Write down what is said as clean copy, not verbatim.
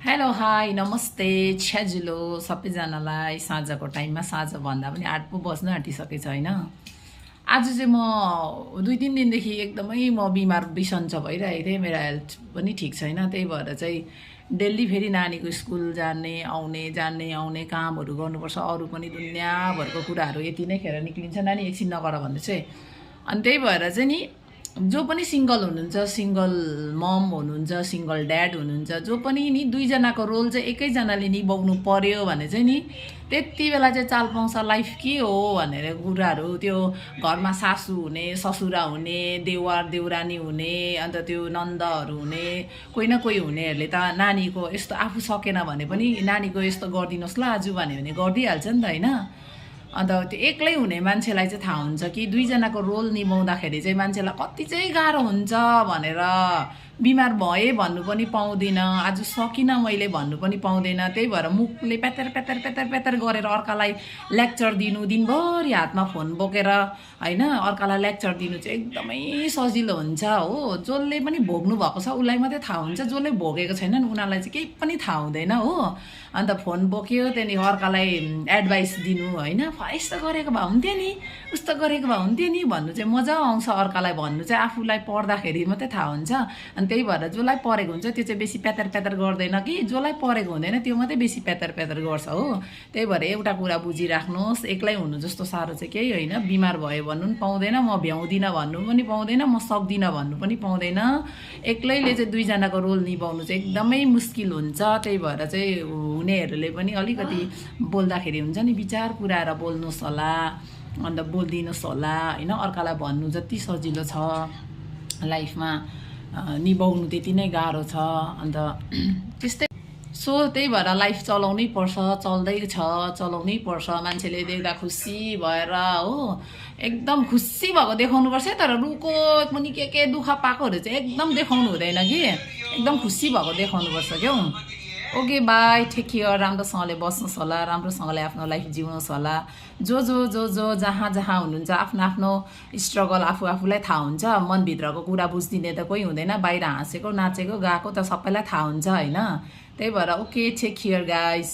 Hello hi नमस्ते छ्याजिलो सबैजनालाई साँझको टाइममा साँझ भन्दा पनि 8 पो बज्न आँटिसकेछ होइन। आज चाहिँ म 2-3 दिनदेखि एकदमै म बिमार बिसन्च भइरहेको थिएँ। मेरो हेल्थ पनि ठिक छैन, त्यही भएर चाहिँ डेली फेरि नानीको स्कुल जाने आउने कामहरू गर्नुपर्छ। अरू पनि दुनियाँभरको कुराहरू यति नै खेर निक्लिन्छ नानी एकछिन नगर भन्दै चाहिँ। अनि त्यही भएर चाहिँ नि जो पनि सिङ्गल हुनुहुन्छ, सिङ्गल मम हुनुहुन्छ, सिङ्गल ड्याड हुनुहुन्छ, जो पनि नि दुईजनाको रोल चाहिँ एकैजनाले निभाउनु पर्यो भने चाहिँ नि त्यति बेला चाहिँ चाल पाउँछ लाइफ के हो भनेर कुराहरू। त्यो घरमा सासू हुने, ससुरा हुने, देवर देउरानी हुने, अन्त त्यो नन्दहरू हुने, कोही न कोही हुनेहरूले त नानीको यस्तो आफू सकेन भने पनि नानीको यस्तो गरिदिनुहोस् ल आज भन्यो भने गरिदिइहाल्छ नि त होइन। अन्त त्यो एक्लै हुने मान्छेलाई चाहिँ थाहा हुन्छ कि दुईजनाको रोल निभाउँदाखेरि चाहिँ मान्छेलाई कति चाहिँ गाह्रो हुन्छ भनेर। बिमार भए भन्नु पनि पाउँदिनँ, आज सकिनँ मैले भन्नु पनि पाउँदैन। त्यही भएर मुखले प्यातर प्यातर प्यातर प्यातर गरेर अर्कालाई लेक्चर दिनु, दिनभरि हातमा फोन बोकेर होइन अर्कालाई लेक्चर दिनु चाहिँ एकदमै सजिलो हुन्छ हो। जसले पनि भोग्नु भएको छ उसलाई मात्रै थाहा हुन्छ, जसले भोगेको छैनन् उनीहरूलाई चाहिँ केही पनि थाहा हुँदैन हो। अन्त फोन बोक्यो त्यहाँदेखि अर्कालाई एडभाइस दिनु होइन, यस्तो गरेको भए हुन्थ्यो नि, उस्तो गरेको भए हुन्थ्यो नि भन्नु चाहिँ मजा आउँछ। अर्कालाई भन्नु चाहिँ आफूलाई पर्दाखेरि मात्रै थाहा हुन्छ। अनि त्यही भएर जसलाई परेको हुन्छ त्यो चाहिँ बेसी प्यातर प्यातर गर्दैन कि जसलाई परेको हुँदैन त्यो मात्रै बेसी प्यातर प्यातर गर्छ हो। त्यही भएर एउटा कुरा बुझिराख्नुहोस्, एक्लै हुनु जस्तो साह्रो चाहिँ केही होइन। बिमार भयो भन्नु पनि पाउँदैन, म भ्याउँदिनँ भन्नु पनि पाउँदैन, म सक्दिनँ भन्नु पनि पाउँदैन। एक्लैले चाहिँ दुईजनाको रोल निभाउनु चाहिँ एकदमै मुस्किल हुन्छ। त्यही भएर चाहिँ हुनेहरूले पनि अलिकति बोल्दाखेरि हुन्छ नि विचार पुऱ्याएर बोल्नुहोस् होला, अन्त बोलिदिनुहोस् होला होइन। अर्कालाई भन्नु जति सजिलो छ लाइफमा निभाउनु त्यति नै गाह्रो छ। अन्त त्यस्तै त्यही भएर लाइफ चलाउनै पर्छ, चल्दैछ चलाउनै पर्छ। मान्छेले देख्दा खुसी भएर हो एकदम खुसी भएको देखाउनुपर्छ, तर रुको पनि के दुःख पाएकोहरू चाहिँ एकदम देखाउनु हुँदैन कि, एकदम खुसी भएको देखाउनुपर्छ क्याउ। ओके बाई, टेक केयर, राम्रोसँगले बस्नुहोस् होला, राम्रोसँगले आफ्नो लाइफ जिउनुहोस् होला। जो जो जो जो जहाँ जहाँ हुनुहुन्छ आफ्नो आफ्नो स्ट्रगल आफूलाई थाहा हुन्छ। मनभित्रको कुरा बुझिदिने त कोही हुँदैन, बाहिर हाँसेको नाचेको गएको त सबैलाई थाहा हुन्छ होइन। त्यही भएर ओके, टेक केयर गाइज।